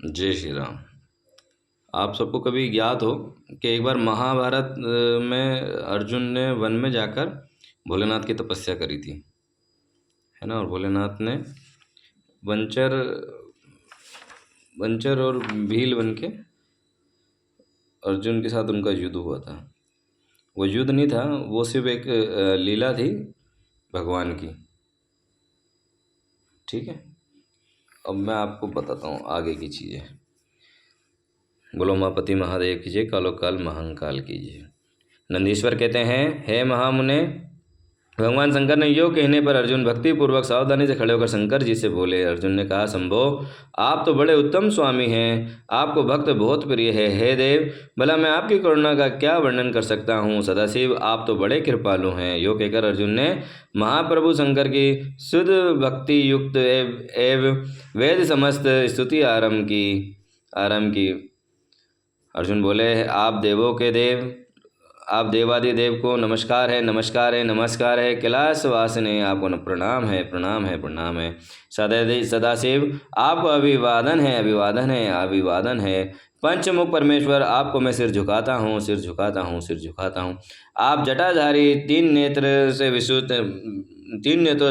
जय श्री राम। आप सबको कभी ज्ञात हो कि एक बार महाभारत में अर्जुन ने वन में जाकर भोलेनाथ की तपस्या करी थी, है ना। और भोलेनाथ ने वंचर वंचर और भील बन के अर्जुन के साथ उनका युद्ध हुआ था। वो युद्ध नहीं था, वो सिर्फ एक लीला थी भगवान की। ठीक है, अब मैं आपको बताता हूँ आगे की चीज़ें। बोलो उमापति महादेव कीजिए, कालो काल महाकाल कीजिए। नंदीश्वर कहते हैं, हे महामुने, भगवान शंकर ने यो कहने पर अर्जुन भक्ति पूर्वक सावधानी से खड़े होकर शंकर जी से बोले। अर्जुन ने कहा, शंभो, आप तो बड़े उत्तम स्वामी हैं, आपको भक्त बहुत प्रिय है। हे देव, भला मैं आपकी करुणा का क्या वर्णन कर सकता हूँ। सदाशिव, आप तो बड़े कृपालु हैं। यो कहकर अर्जुन ने महाप्रभु शंकर की शुद्ध भक्ति युक्त एव वेद समस्त स्तुति आरंभ की। अर्जुन बोले, आप देवों के देव, आप देवादि देव को नमस्कार है, नमस्कार है, नमस्कार है। कैलाश वासिने, आपको प्रणाम है, प्रणाम है, प्रणाम है। सदाशिव, आपको अभिवादन है, अभिवादन है, अभिवादन है। पंचमुख परमेश्वर, आपको मैं सिर झुकाता हूँ, सिर झुकाता हूँ, सिर झुकाता हूँ। आप जटाधारी, तीन नेत्रों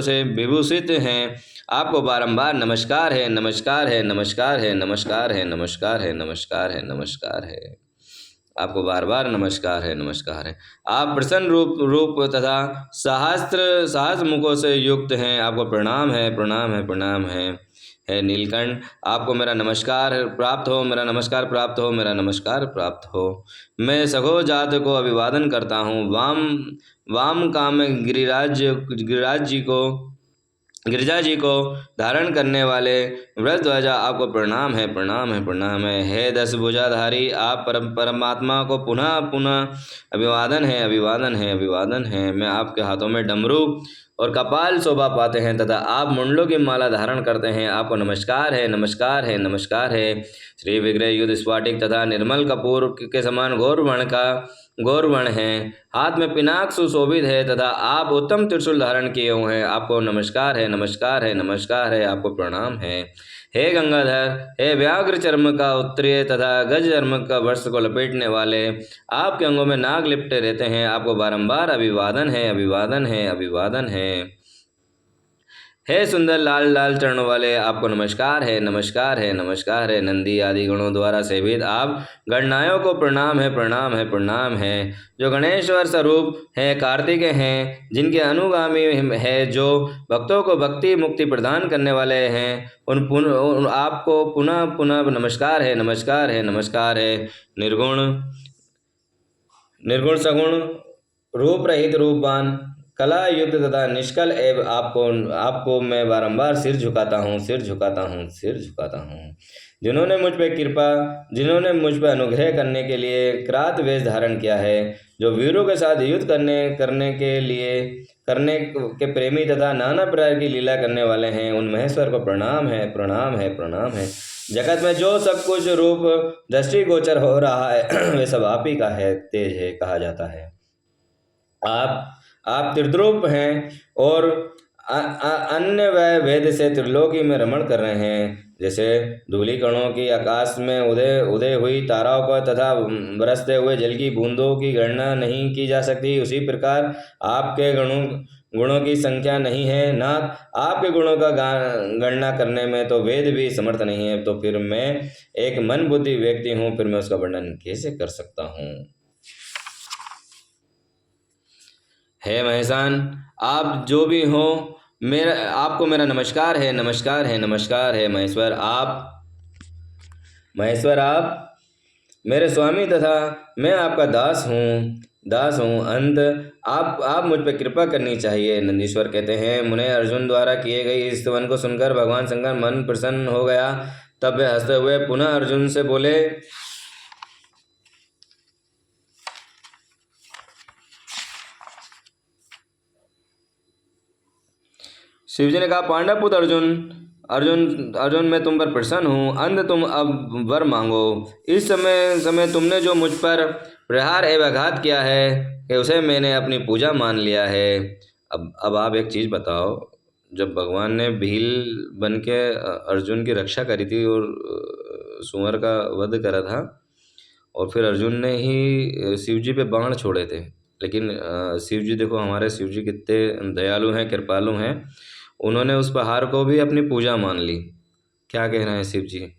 से विभूषित हैं। आपको बारंबार नमस्कार है, नमस्कार है, नमस्कार है, नमस्कार है, नमस्कार है, नमस्कार है, नमस्कार है। आपको बार बार नमस्कार है, नमस्कार है। आप प्रसन्न रूप तथा सहस्त्र मुखों से युक्त हैं। आपको प्रणाम है, प्रणाम है, प्रणाम है। हे नीलकंठ, आपको मेरा नमस्कार प्राप्त हो, मेरा नमस्कार प्राप्त हो, मेरा नमस्कार प्राप्त हो। मैं सघो जात को अभिवादन करता हूँ। वाम काम गिरिजा जी को धारण करने वाले व्रतध्वजा, आपको प्रणाम है, प्रणाम है, प्रणाम है। हे दस भुजाधारी, आप परमात्मा को पुनः पुनः अभिवादन है, अभिवादन है, अभिवादन है। मैं आपके हाथों में डमरू और कपाल शोभा पाते हैं तथा आप मुंडलों की माला धारण करते हैं। आपको नमस्कार है, नमस्कार है, नमस्कार है। श्री विग्रह युद्ध स्फाटिक तथा निर्मल कपूर के समान गौरवर्ण है। हाथ में पिनाक सुशोभित है तथा आप उत्तम त्रिशूल धारण किए हुए हैं। आपको नमस्कार है, नमस्कार है, नमस्कार है, आपको प्रणाम है। हे गंगाधर, हे व्याघ्र चर्म का उत्तरीय तथा गज चर्म का वस्त्र को लपेटने वाले, आपके अंगों में नाग लिपटे रहते हैं। आपको बारंबार अभिवादन है, अभिवादन है, अभिवादन है। हे सुंदर लाल लाल चरणों वाले, आपको नमस्कार है, नमस्कार है, नमस्कार है। नंदी आदि गणों द्वारा सेवित आप गणनायों को प्रणाम है, प्रणाम है, प्रणाम है। जो गणेश्वर स्वरूप हैं, कार्तिक हैं, जिनके अनुगामी है, जो भक्तों को भक्ति मुक्ति प्रदान करने वाले हैं, उन आपको पुनः पुनः नमस्कार है, नमस्कार है, नमस्कार है। निर्गुण सगुण रूप रहित रूपवान, कला युक्त तथा निष्कल एवं आपको मैं बारंबार सिर झुकाता हूँ, सिर झुकाता हूँ, सिर झुकाता हूँ। जिन्होंने मुझ पर अनुग्रह करने के लिए क्रात वेश धारण किया है, जो वीरों के साथ युद्ध करने के प्रेमी तथा नाना प्रकार की लीला करने वाले हैं, उन महेश्वर को प्रणाम है, प्रणाम है, प्रणाम है। जगत में जो सब कुछ रूप दृष्टिगोचर हो रहा है वे सब आप ही का है, तेज है, कहा जाता है। आप त्रिद्रूप हैं और अन्य वह वेद से त्रिलोकी में रमण कर रहे हैं। जैसे धूलि कणों की आकाश में उदय हुई ताराओं पर तथा बरसते हुए जल की बूंदों की गणना नहीं की जा सकती, उसी प्रकार आपके गुणों की संख्या नहीं है। नाथ, आपके गुणों का गणना करने में तो वेद भी समर्थ नहीं है। तो फिर मैं एक मन बुद्धि व्यक्ति हूँ, फिर मैं उसका वर्णन कैसे कर सकता हूँ। हे महेशान, आप जो भी हो, आपको मेरा नमस्कार है, नमस्कार है, नमस्कार है। महेश्वर आप मेरे स्वामी तथा मैं आपका दास हूँ। अंत आप मुझ पर कृपा करनी चाहिए। नंदीश्वर कहते हैं, मुने अर्जुन द्वारा किए गए इस स्तवन को सुनकर भगवान शंकर मन प्रसन्न हो गया। तब वे हंसते हुए पुनः अर्जुन से बोले, शिवजी ने कहा, पांडव पुत्र अर्जुन मैं तुम पर प्रसन्न हूँ। अंत तुम अब वर मांगो। इस समय तुमने जो मुझ पर प्रहार एवं आघात किया है कि उसे मैंने अपनी पूजा मान लिया है। अब आप एक चीज़ बताओ, जब भगवान ने भील बन के अर्जुन की रक्षा करी थी और सुअर का वध करा था और फिर अर्जुन ने ही शिव जी पे बाण छोड़े थे। लेकिन शिव जी, देखो हमारे शिव जी कितने दयालु हैं, कृपालु हैं। उन्होंने उस पहाड़ को भी अपनी पूजा मान ली। क्या कह रहे हैं शिव जी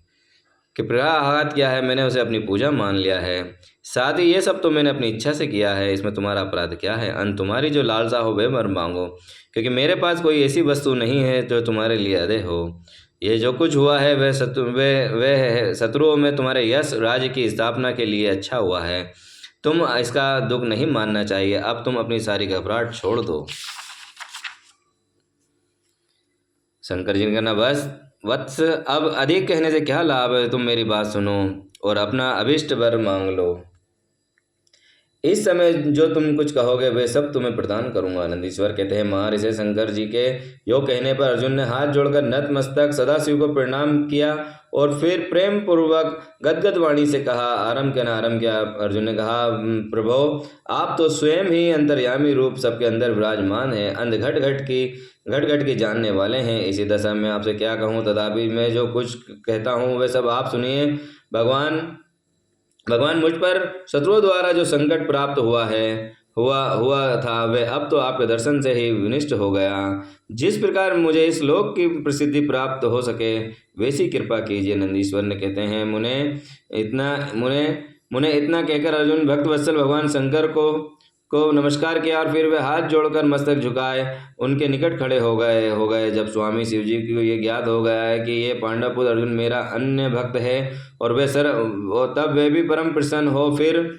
कि प्रहाघात किया है, मैंने उसे अपनी पूजा मान लिया है। साथ ही ये सब तो मैंने अपनी इच्छा से किया है, इसमें तुम्हारा अपराध क्या है? अंत तुम्हारी जो लालसा हो वे वर मांगो, क्योंकि मेरे पास कोई ऐसी वस्तु नहीं है जो तुम्हारे लिए अदय हो। ये जो कुछ हुआ है वह शत्रुओं में तुम्हारे यश राज्य की स्थापना के लिए अच्छा हुआ है। तुम इसका दुख नहीं मानना चाहिए। अब तुम अपनी सारी घबराहट छोड़ दो। शंकर जी ने कहना, बस वत्स, अब अधिक कहने से क्या लाभ है? तुम मेरी बात सुनो और अपना अभिष्ट वर मांग लो। इस समय जो तुम कुछ कहोगे वे सब तुम्हें प्रदान करूंगा। नंदीश्वर कहते हैं, महर्षि शंकर जी के यो कहने पर अर्जुन ने हाथ जोड़कर नतमस्तक सदाशिव को प्रणाम किया और फिर प्रेम पूर्वक गदगद वाणी से कहा, आरंभ किया। अर्जुन ने कहा, प्रभो आप तो स्वयं ही अंतर्यामी रूप सबके अंदर विराजमान हैं, अंध घट घट की जानने वाले हैं। इसी दशा में आपसे क्या कहूँ, तथापि मैं जो कुछ कहता हूँ वे सब आप सुनिए। भगवान मुझ पर शत्रुओं द्वारा जो संकट प्राप्त हुआ था वह अब तो आपके दर्शन से ही विनष्ट हो गया। जिस प्रकार मुझे इस लोक की प्रसिद्धि प्राप्त हो सके वैसी कृपा कीजिए। नंदीश्वर ने कहते हैं, मुने इतना कहकर अर्जुन भक्तवत्सल भगवान शंकर को नमस्कार किया और फिर वे हाथ जोड़कर मस्तक झुकाए उनके निकट खड़े हो गए। जब स्वामी शिव जी को ये ज्ञात हो गया है कि ये पांडवपुत्र अर्जुन मेरा अन्य भक्त है और तब वे भी परम प्रसन्न हो। फिर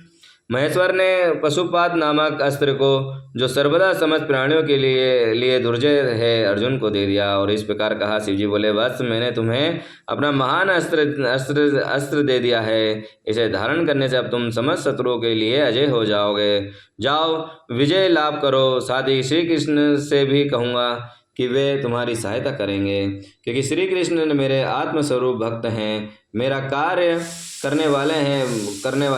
महेश्वर ने पशुपात नामक अस्त्र को, जो सर्वदा समस्त प्राणियों के लिए दुर्जय है, अर्जुन को दे दिया और इस प्रकार कहा। शिवजी बोले, वत्स, मैंने तुम्हें अपना महान अस्त्र दे दिया है। इसे धारण करने से अब तुम समस्त शत्रुओं के लिए अजय हो जाओगे। जाओ विजय लाभ करो। साथ ही श्री कृष्ण से भी कहूँगा कि वे तुम्हारी सहायता करेंगे, क्योंकि श्री कृष्ण मेरे आत्मस्वरूप भक्त हैं, मेरा कार्य करने वाले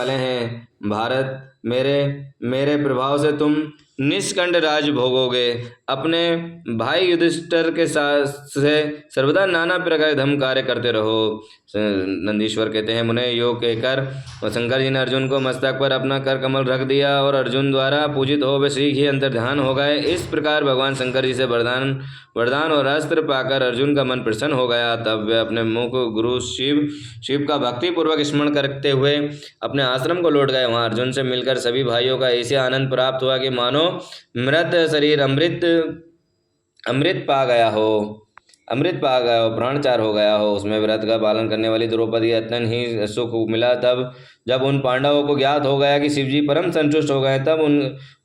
हैं। भारत, मेरे प्रभाव से तुम निष्कंठ राज भोगोगे। अपने भाई युधिष्ठिर के साथ से सर्वदा नाना प्रकार धर्म कार्य करते रहो। नंदीश्वर कहते हैं, मुने यो कहकर शंकर जी ने अर्जुन को मस्तक पर अपना कर कमल रख दिया और अर्जुन द्वारा पूजित हो वे श्री ही अंतर्ध्यान हो गए। इस प्रकार भगवान शंकर जी से वरदान और अस्त्र पाकर अर्जुन का मन प्रसन्न हो गया। तब वे अपने मुख गुरु शिव का भक्ति पूर्वक स्मरण करते हुए अपने आश्रम को लौट गए। वहां अर्जुन से मिलकर सभी भाइयों का ऐसे आनंद प्राप्त हुआ कि मानो मृत शरीर अमृत पा गया हो, प्राणचार हो गया हो। उसमें व्रत का पालन करने वाली द्रौपदी अत्यंत ही सुख मिला। तब जब उन पांडवों को ज्ञात हो गया कि शिवजी परम संतुष्ट हो गए, तब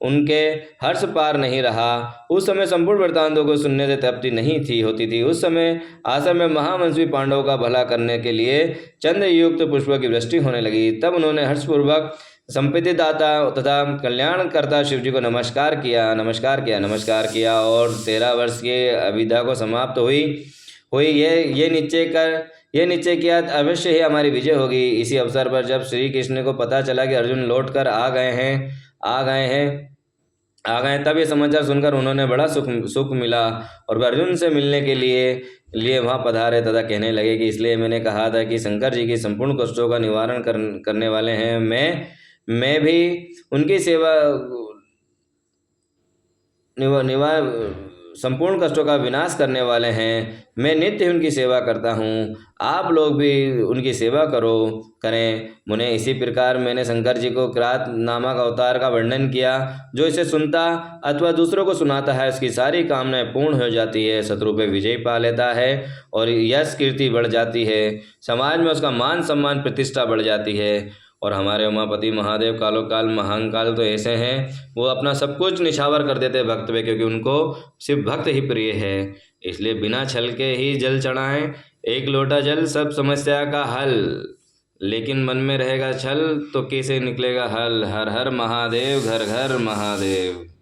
उनके हर्ष पार नहीं रहा। उस समय संपूर्ण वृत्तांतों को सुनने से तृप्ति नहीं होती थी। उस समय आश्रम में महामनस्वी पांडवों का भला करने के लिए चंद्र युक्त पुष्पों की वृष्टि होने लगी। तब उन्होंने हर्षपूर्वक संपत्ति दाता तथा कल्याणकर्ता शिव जी को नमस्कार किया और 13 वर्ष की अविद्या को समाप्त हुई ये निश्चय किया अवश्य ही हमारी विजय होगी। इसी अवसर पर जब श्री कृष्ण को पता चला कि अर्जुन लौट कर आ गए हैं, तब ये समाचार सुनकर उन्होंने बड़ा सुख मिला और वे अर्जुन से मिलने के लिए वहां पधारे तथा कहने लगे कि इसलिए मैंने कहा था कि शंकर जी की संपूर्ण कष्टों का निवारण करने वाले हैं। मैं भी उनकी सेवा संपूर्ण कष्टों का विनाश करने वाले हैं। मैं नित्य उनकी सेवा करता हूँ, आप लोग भी उनकी सेवा करें। मुने, इसी प्रकार मैंने शंकर जी को किरात नामक अवतार का वर्णन किया। जो इसे सुनता अथवा दूसरों को सुनाता है उसकी सारी कामनाएं पूर्ण हो जाती है, शत्रु पे विजय पा लेता है और यश कीर्ति बढ़ जाती है, समाज में उसका मान सम्मान प्रतिष्ठा बढ़ जाती है। और हमारे उमापति महादेव कालो काल महाकाल तो ऐसे हैं, वो अपना सब कुछ निछावर कर देते भक्त पे, क्योंकि उनको सिर्फ भक्त ही प्रिय है। इसलिए बिना छल के ही जल चढ़ाएं, एक लोटा जल सब समस्या का हल। लेकिन मन में रहेगा छल तो कैसे निकलेगा हल। हर हर महादेव, घर घर महादेव।